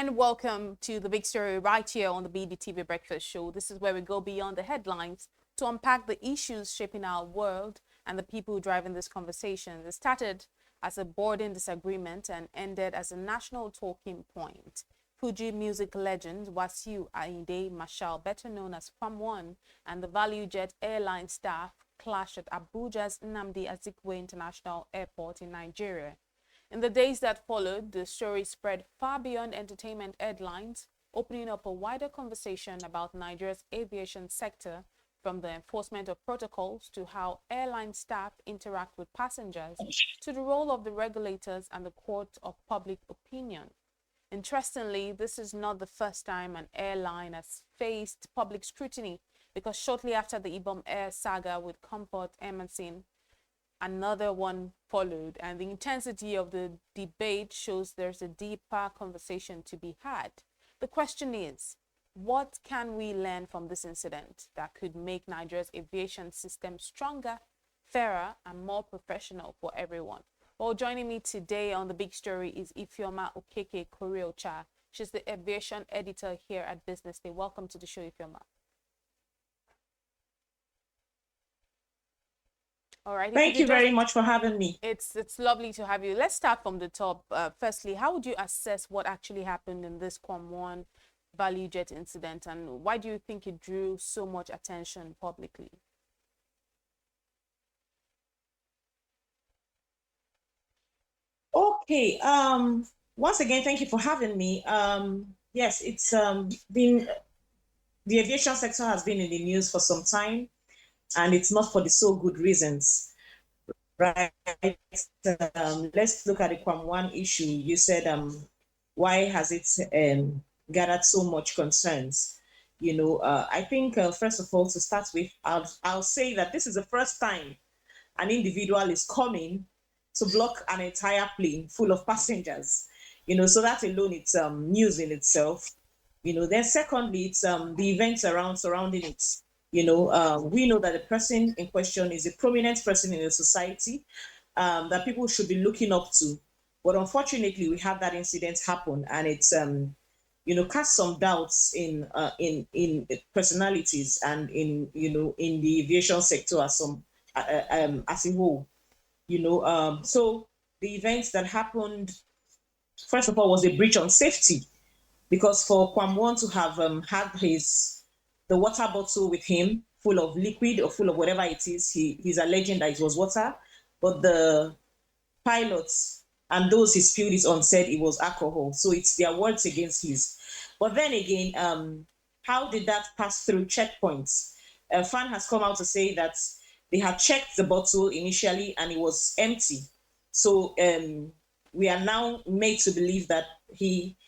and welcome to the big story right here on the BDTV Breakfast Show. This is where we go beyond the headlines to unpack the issues shaping our world and the people driving this conversation. It started as a boarding disagreement and ended as a national talking point. Fuji music legend Wasiu Ayinde Marshal, better known as Kwam, and the ValueJet airline staff clashed at Abuja's Nnamdi Azikiwe International Airport in Nigeria. In the days that followed, the story spread far beyond entertainment headlines, opening up a wider conversation about Nigeria's aviation sector, from the enforcement of protocols to how airline staff interact with passengers, to the role of the regulators and the court of public opinion. Interestingly, this is not the first time an airline has faced public scrutiny, because shortly after the Ibom Air saga with Comfort Emensin, another one followed, and the intensity of the debate shows there's a deeper conversation to be had. The question is, what can we learn from this incident that could make Nigeria's aviation system stronger, fairer, and more professional for everyone? Well, joining me today on the big story is Ifeoma Okeke-Korieocha. She's the aviation editor here at BusinessDay. Welcome to the show, Ifeoma. All right. Thank you very much for having me. It's lovely to have you. Let's start from the top. Firstly, how would you assess what actually happened in this Kwam ValueJet incident, and why do you think it drew so much attention publicly? Okay. Once again, thank you for having me. Yes, it's been the aviation sector has been in the news for some time, and it's not for the so good reasons, right? Let's look at the Kwam issue. You said, why has it gathered so much concerns? I think first of all, to start with, I'll say that this is the first time an individual is coming to block an entire plane full of passengers. So that alone, it's news in itself. Then secondly, it's the events surrounding it. We know that the person in question is a prominent person in the society that people should be looking up to. But unfortunately, we had that incident happen, and it's cast some doubts in personalities and in the aviation sector as a whole. So the events that happened, first of all, was a breach on safety, because for Kwam to have had the water bottle with him full of liquid or full of whatever it is, he's alleging that it was water, but the pilots and those he spilled it on said it was alcohol. So it's their words against his. But then again, how did that pass through checkpoints? A fan has come out to say that they had checked the bottle initially and it was empty. So we are now made to believe that he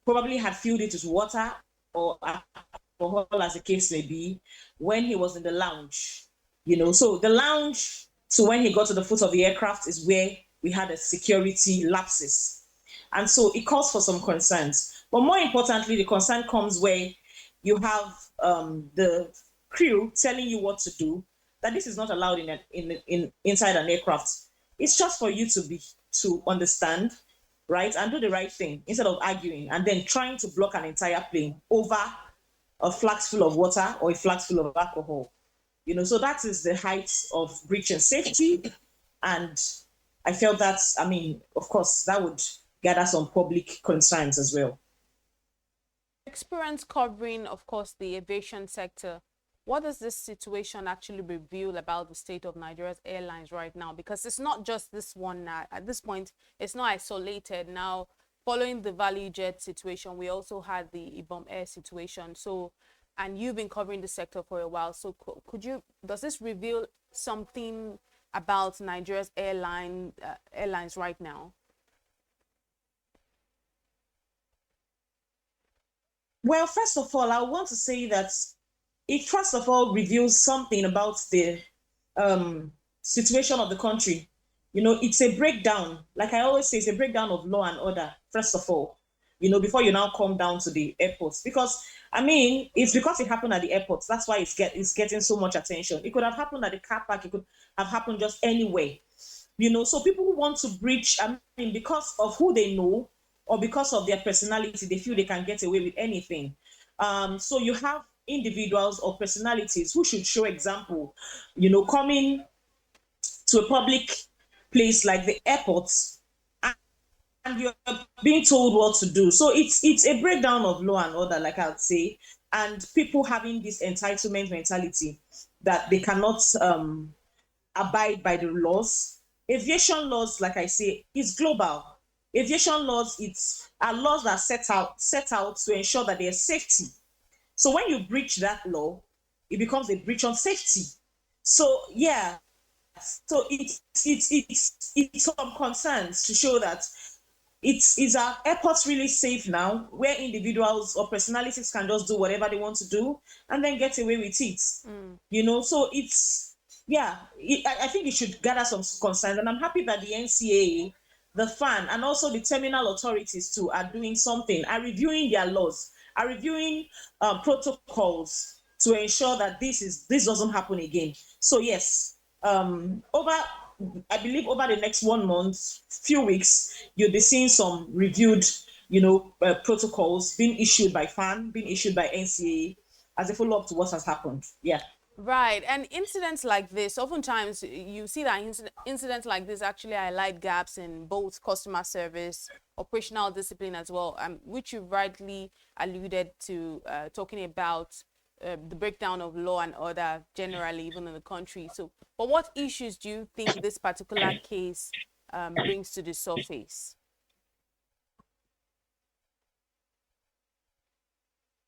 probably had filled it with water or alcohol, as the case may be, when he was in the lounge. So the lounge to when he got to the foot of the aircraft is where we had a security lapses. And so it calls for some concerns. But more importantly, the concern comes where you have the crew telling you what to do, that this is not allowed inside an aircraft. It's just for you to understand, right, and do the right thing instead of arguing and then trying to block an entire plane over a flask full of water or a flask full of alcohol. So that is the height of breaching safety. And I felt that, of course, that would gather some public concerns as well. Experience covering, of course, the aviation sector. What does this situation actually reveal about the state of Nigeria's airlines right now? Because it's not just this one. At this point, it's not isolated. Now, following the ValueJet situation, we also had the Ibom Air situation. So, and you've been covering the sector for a while. So does this reveal something about Nigeria's airlines right now? Well, first of all, I want to say that it first of all reveals something about the situation of the country. It's a breakdown. Like I always say, it's a breakdown of law and order, first of all, before you now come down to the airports. Because, it's because it happened at the airports. That's why it's getting so much attention. It could have happened at the car park. It could have happened just anywhere. So people who want to breach, because of who they know or because of their personality, they feel they can get away with anything. So you have individuals or personalities who should show example, coming to a public place like the airport, and you're being told what to do. So it's a breakdown of law and order, like I'd say, and people having this entitlement mentality that they cannot abide by the laws. Aviation laws, like I say, is global. Aviation laws, are laws that set out to ensure that there's safety. So when you breach that law, it becomes a breach on safety. So yeah, so it's some concerns to show that is our airports really safe now, where individuals or personalities can just do whatever they want to do and then get away with it. So it's, yeah, I think it should gather some concerns, and I'm happy that the NCAA, the FAN, and also the terminal authorities too are doing something, are reviewing their laws, are reviewing protocols to ensure that this doesn't happen again. So yes, I believe over the next 1 month, few weeks, you'll be seeing some reviewed, protocols being issued by FAN, being issued by NCAA as a follow-up to what has happened. Yeah. Right, and incidents like this, oftentimes you see that incidents like this actually highlight gaps in both customer service, operational discipline as well, which you rightly alluded to, talking about the breakdown of law and order generally, even in the country. So, but what issues do you think this particular case brings to the surface?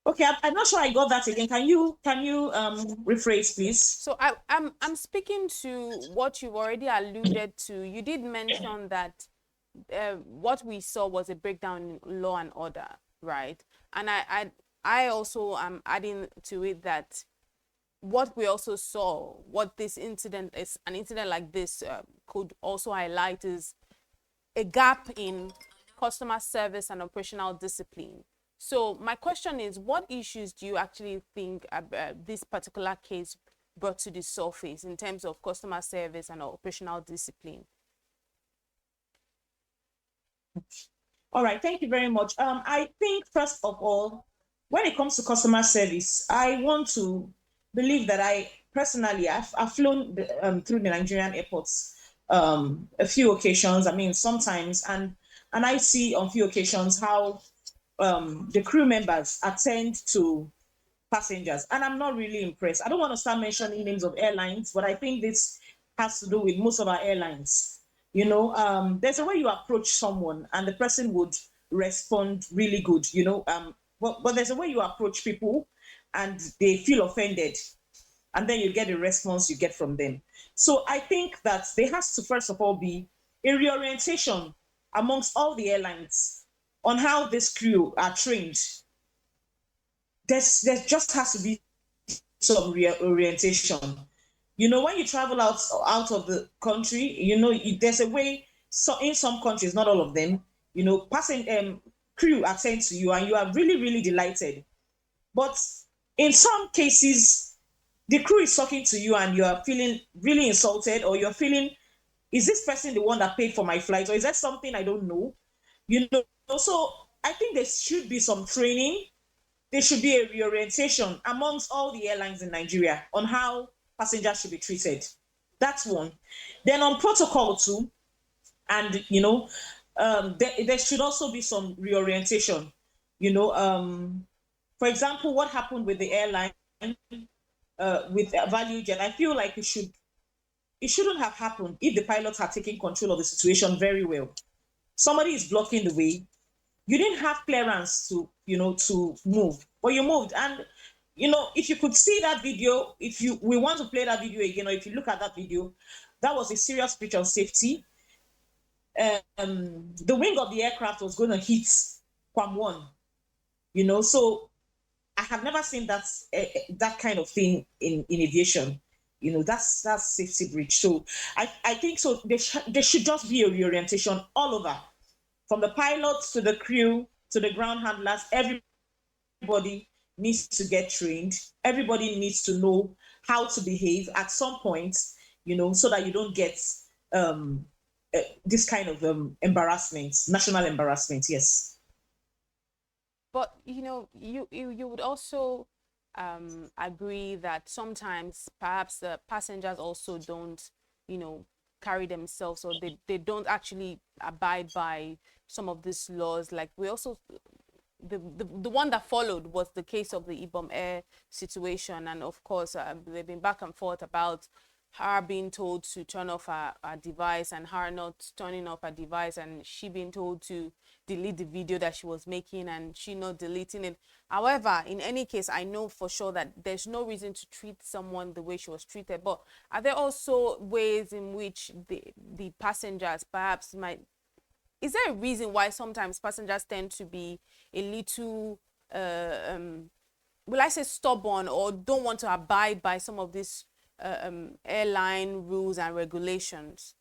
Okay, I'm not sure I got that again. Can you rephrase, please? So I'm speaking to what you've already alluded to. You did mention that what we saw was a breakdown in law and order, right? And I also am adding to it that what we also saw, what this incident is, an incident like this could also highlight, is a gap in customer service and operational discipline. So my question is, what issues do you actually think this particular case brought to the surface in terms of customer service and operational discipline? All right, thank you very much. I think first of all, when it comes to customer service, I want to believe that I personally, I've flown through the Nigerian airports a few occasions. I mean, sometimes, and I see on few occasions how the crew members attend to passengers, and I'm not really impressed. I don't want to start mentioning names of airlines, but I think this has to do with most of our airlines. There's a way you approach someone, and the person would respond really good. But there's a way you approach people, and they feel offended, and then you get the response you get from them. So I think that there has to first of all be a reorientation amongst all the airlines on how this crew are trained. There just has to be some reorientation. When you travel out of the country, there's a way. So in some countries, not all of them, passing crew attend to you, and you are really, really delighted. But in some cases, the crew is talking to you, and you are feeling really insulted, or you're feeling, is this person the one that paid for my flight, or is that something I don't know? So I think there should be some training. There should be a reorientation amongst all the airlines in Nigeria on how passengers should be treated. That's one. Then on protocol too, and there should also be some reorientation. For example, what happened with the airline with ValueJet, I feel like it shouldn't have happened if the pilots had taken control of the situation very well. Somebody is blocking the way. You didn't have clearance to move, but you moved. And if you could see that video, we want to play that video again, or if you look at that video, that was a serious breach of safety. The wing of the aircraft was going to hit Kwam 1, so I have never seen that kind of thing in aviation. That's safety breach. So I think so there should just be a reorientation all over, from the pilots to the crew to the ground handlers. Everybody needs to get trained. Everybody needs to know how to behave at some point, so that you don't get this kind of embarrassment, national embarrassment. Yes. But you would also agree that sometimes perhaps the passengers also don't, carry themselves, or they don't actually abide by some of these laws. Like we also, the one that followed was the case of the Ibom Air situation, and of course they've been back and forth about her being told to turn off her device and her not turning off her device, and she being told to delete the video that she was making and she not deleting it. However, in any case, I know for sure that there's no reason to treat someone the way she was treated. But are there also ways in which the passengers perhaps might, is there a reason why sometimes passengers tend to be a little will I say stubborn, or don't want to abide by some of these airline rules and regulations?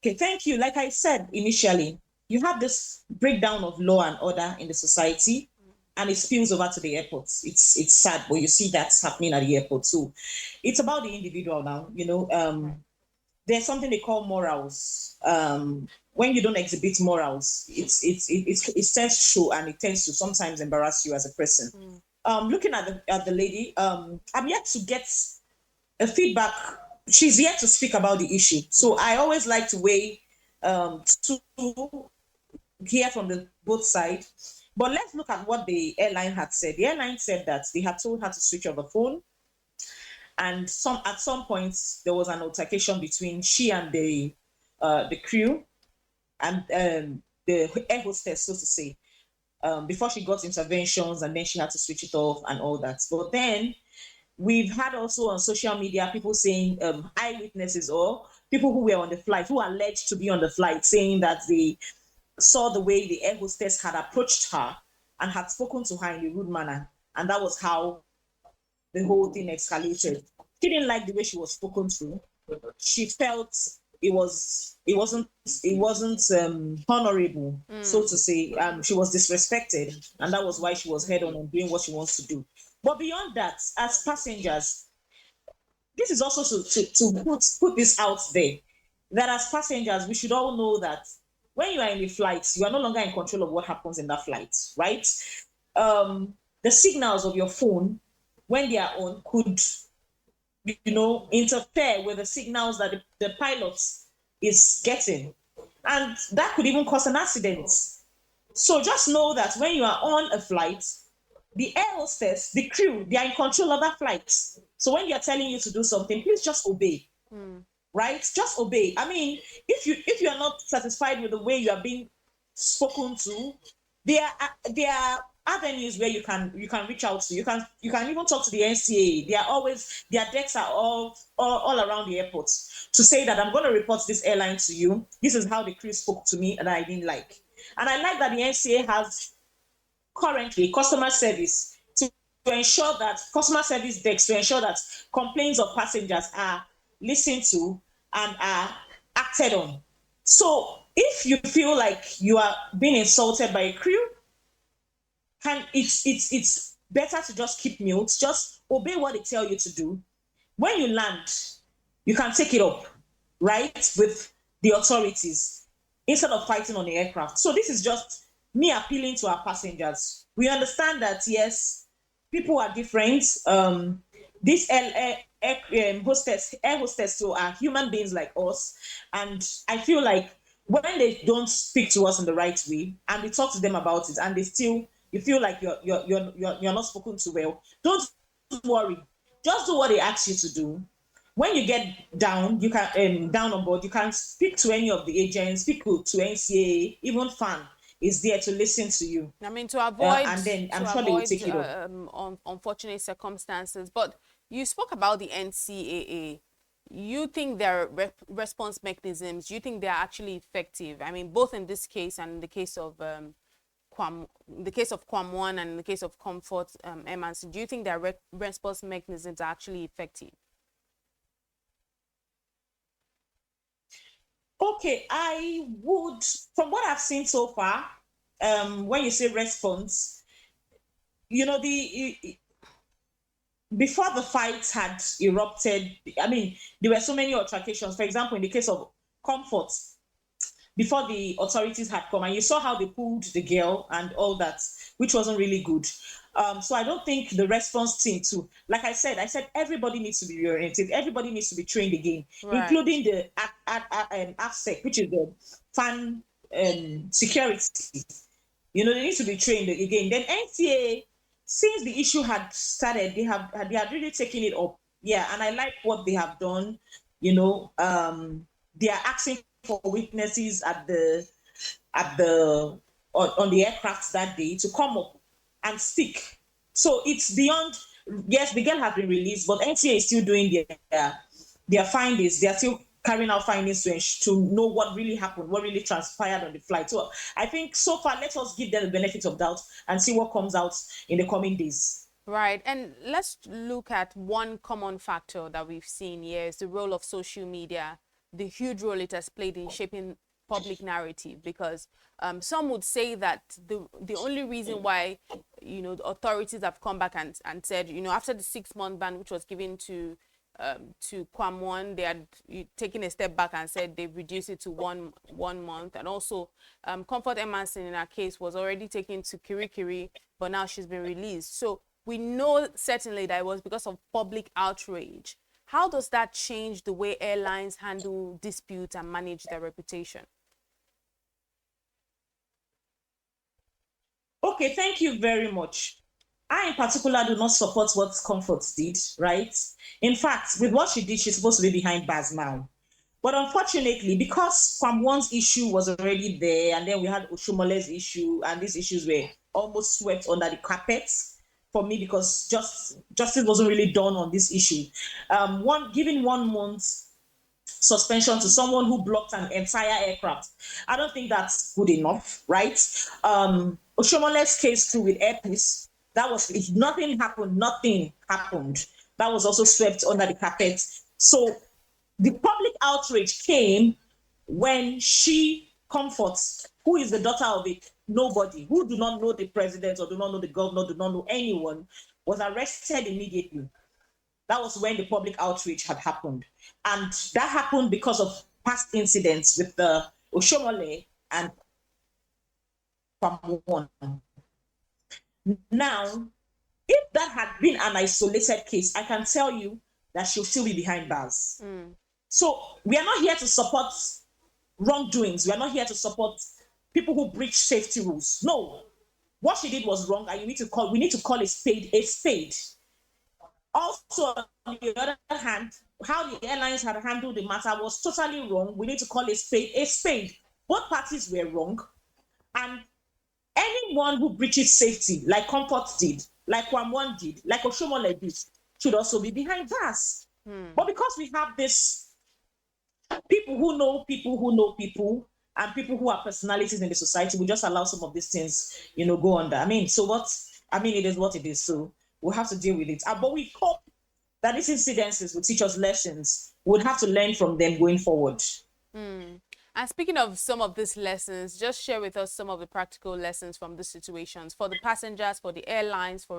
Okay, thank you. Like I said initially, you have this breakdown of law and order in the society, and it spills over to the airports. It's sad, but you see that's happening at the airport too. It's about the individual now. There's something they call morals. When you don't exhibit morals, it tends to show, and it tends to sometimes embarrass you as a person. Looking at the lady, I'm yet to get a feedback. She's yet to speak about the issue. So I always like to weigh to hear from the both sides. But let's look at what the airline had said. The airline said that they had told her to switch off the phone, and at some points there was an altercation between she and the crew and the air hostess, so to say, before she got interventions, and then she had to switch it off and all that. But then we've had also on social media people saying, eyewitnesses or people who were on the flight, who are alleged to be on the flight, saying that they saw the way the air hostess had approached her and had spoken to her in a rude manner. And that was how the whole thing escalated. She didn't like the way she was spoken to. She felt it wasn't honorable, so to say. She was disrespected, and that was why she was head on doing what she wants to do. But beyond that, as passengers, this is also to put this out there, that as passengers, we should all know that when you are in a flight, you are no longer in control of what happens in that flight, right? The signals of your phone, when they are on, could interfere with the signals that the pilot is getting, and that could even cause an accident. So just know that when you are on a flight, the air hostess, the crew, they are in control of that flight. So when they are telling you to do something, please just obey. Right? Just obey. I mean, if you are not satisfied with the way you are being spoken to, there are avenues where you can reach out to. You can even talk to the NCAA. Their decks are all around the airport to say that I'm going to report this airline to you. This is how the crew spoke to me and I didn't like. And I like that the NCAA has currently customer service to ensure that customer service decks to ensure that complaints of passengers are listened to and are acted on. So if you feel like you are being insulted by a crew, it's better to just keep mute, just obey what they tell you to do. When you land, you can take it up, right, with the authorities instead of fighting on the aircraft. So this is just me appealing to our passengers. We understand that, yes, people are different. These air hostess so are human beings like us, and I feel like when they don't speak to us in the right way and we talk to them about it, and they still, you feel like you're not spoken to well, don't worry. Just do what they ask you to do. When you get down, you can down on board, you can speak to any of the agents, speak to NCAA, even FAN is there to listen to you. I mean, to avoid and then I'm sure they will take it up. Unfortunate circumstances. But you spoke about the NCAA. You think their response mechanisms, you think they're actually effective? I mean, both in this case and in the case of Kwam, the case of Kwam 1 and in the case of Comfort Emensin, do you think their response mechanisms are actually effective? Okay, I would, from what I've seen so far, when you say response, the before the fights had erupted, I mean, there were so many altercations. For example, in the case of Comfort, before the authorities had come, and you saw how they pulled the girl and all that, which wasn't really good. So I don't think the response team too, like I said everybody needs to be reoriented, everybody needs to be trained again, Right. including the AFSEC, which is the fan security. You know, they need to be trained again. Then NCA, since the issue had started, they had really taken it up. Yeah, and I like what they have done. You know, they are asking for witnesses on the aircraft that day to come up and speak. So it's beyond. Yes, the girl has been released, but NTA is still doing their findings. They are still carrying out findings to know what really happened, what really transpired on the flight. So I think so far, let us give them the benefit of doubt and see what comes out in the coming days. Right. And let's look at one common factor that we've seen here is the role of social media, the huge role it has played in shaping public narrative, because some would say that the only reason why, the authorities have come back and said, after the 6-month ban, which was given to Kwam one, they had taken a step back and said they've reduced it to one month. And also Comfort Emensin in our case was already taken to Kirikiri, but now she's been released. So we know certainly that it was because of public outrage. How does that change the way airlines handle disputes and manage their reputation? Okay, thank you very much. I, in particular, do not support what Comfort did, right? In fact, with what she did, she's supposed to be behind bars now. But unfortunately, because Kwam One's issue was already there, and then we had Oshomole's issue, and these issues were almost swept under the carpet for me because justice wasn't really done on this issue. Giving 1 month suspension to someone who blocked an entire aircraft, I don't think that's good enough, right? Oshomole's case too with Airpeace, that was, if nothing happened. That was also swept under the carpet. So the public outrage came when Comfort, who is the daughter of a nobody, who do not know the president or do not know the governor, do not know anyone, was arrested immediately. That was when the public outrage had happened. And that happened because of past incidents with the Oshomole and Kwam One. Now, if that had been an isolated case, I can tell you that she'll still be behind bars. So we are not here to support wrongdoings. We are not here to support people who breach safety rules. No, what she did was wrong, and we need to call a spade a spade. Also, on the other hand, how the airlines had handled the matter was totally wrong. We need to call a spade a spade. Both parties were wrong, and anyone who breaches safety, like Comfort did, like Kwam One did, like Oshomole did, should also be behind bars. But because we have this people who know people, and people who are personalities in the society, we just allow some of these things, go under. It is what it is. So we'll have to deal with it. But we hope that these incidences will teach us lessons. We'll have to learn from them going forward. And speaking of some of these lessons, just share with us some of the practical lessons from these situations for the passengers, for the airlines, for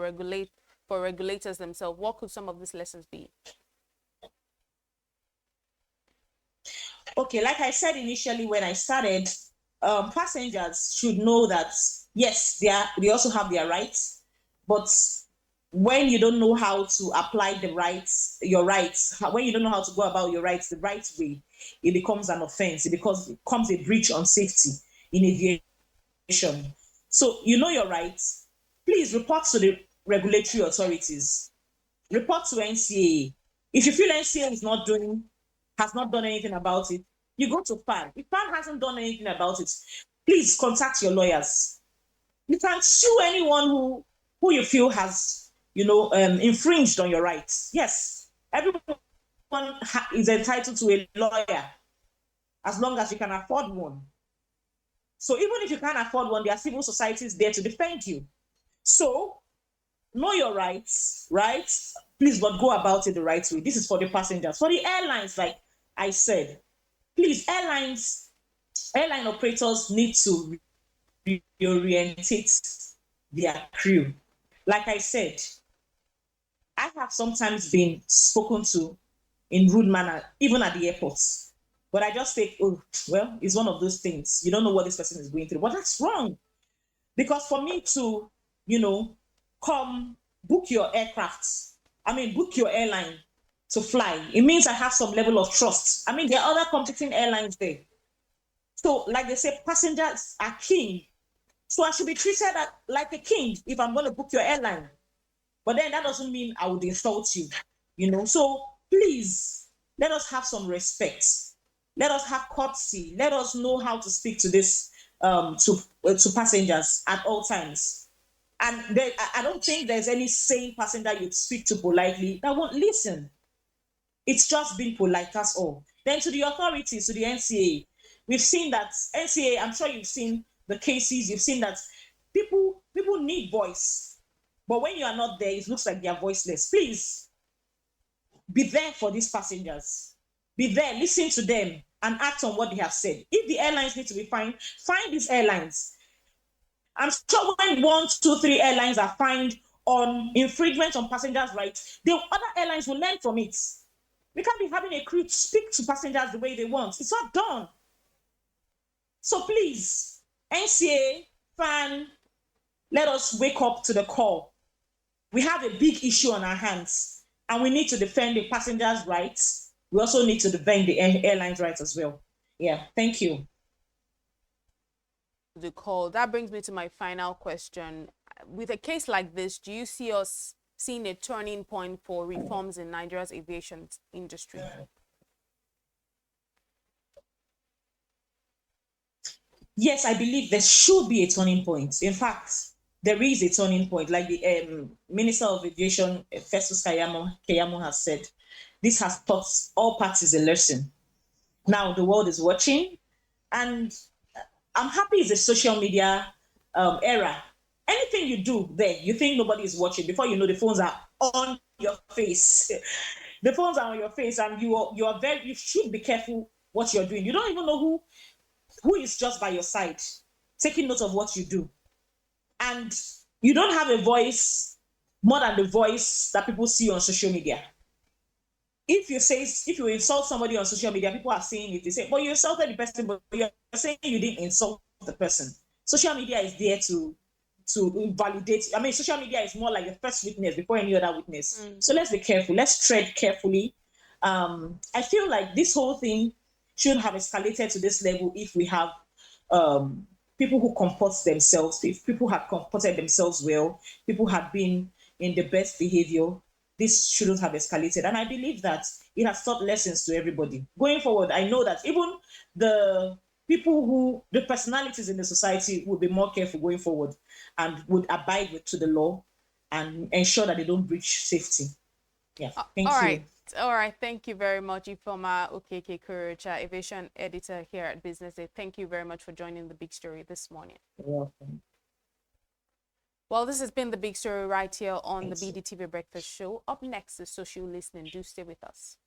regulators themselves. What could some of these lessons be? Okay, like I said initially when I started, passengers should know that yes, they also have their rights, but when you don't know how to apply your rights, when you don't know how to go about your rights the right way, it becomes an offense. It becomes a breach on safety in aviation. So you know your rights. Please report to the regulatory authorities. Report to NCAA. If you feel NCAA has not done anything about it, you go to FAN. If FAN hasn't done anything about it, please contact your lawyers. You can sue anyone who you feel has, infringed on your rights. Yes, everyone is entitled to a lawyer as long as you can afford one. So even if you can't afford one, there are civil societies there to defend you. So know your rights, right? Please, but go about it the right way. This is for the passengers. For the airlines, like I said, please, airline operators need to reorientate their crew. Like I said, I have sometimes been spoken to in rude manner, even at the airports. But I just think, oh, well, it's one of those things. You don't know what this person is going through. But that's wrong. Because for me to, you know, come book your aircraft, book your airline to fly, it means I have some level of trust. I mean, there are other competing airlines there. So, like they say, passengers are king. So I should be treated like a king if I'm going to book your airline. But then that doesn't mean I would insult you, So please let us have some respect. Let us have courtesy. Let us know how to speak to to passengers at all times. And I don't think there's any sane passenger you'd speak to politely that won't listen. It's just being polite, that's all. Then to the authorities, to the NCA, we've seen that NCA, I'm sure you've seen the cases, you've seen that people need voice. But when you are not there, it looks like they are voiceless. Please be there for these passengers. Be there, listen to them, and act on what they have said. If the airlines need to be fined, find these airlines. I'm sure when 1, 2, 3 airlines are fined on infringement on passengers' rights, the other airlines will learn from it. We can't be having a crew speak to passengers the way they want. It's not done. So please, NCA, FAN, let us wake up to the call. We have a big issue on our hands, and we need to defend the passengers' rights. We also need to defend the airlines' rights as well. Yeah, thank you. The call. That brings me to my final question. With a case like this, do you see us seeing a turning point for reforms in Nigeria's aviation industry? Yes, I believe there should be a turning point. In fact, there is a turning point. Like the Minister of Aviation, Festus Keyamo, has said, this has taught all parties a lesson. Now the world is watching, and I'm happy it's a social media era. Anything you do there, you think nobody is watching. Before you know, the phones are on your face. The phones are on your face, and you should be careful what you're doing. You don't even know who is just by your side, taking note of what you do. And you don't have a voice more than the voice that people see on social media. If you insult somebody on social media, people are saying it. They say, "Well, you insulted the person, but you're saying you didn't insult the person." Social media is there to validate. Social media is more like the first witness before any other witness. So let's be careful. Let's tread carefully. I feel like this whole thing should have escalated to this level if we have people who comport themselves. If people have comported themselves well, people have been in the best behavior, this shouldn't have escalated. And I believe that it has taught lessons to everybody. Going forward, I know that even the personalities in the society will be more careful going forward and would abide to the law and ensure that they don't breach safety. Yeah, thank you. All right. Thank you very much, Ifeoma Okeke-Korieocha, Aviation Editor here at BusinessDay. Thank you very much for joining the big story this morning. You're welcome. Well, this has been the big story right here on the BDTV Breakfast Show. Up next is social listening. Do stay with us.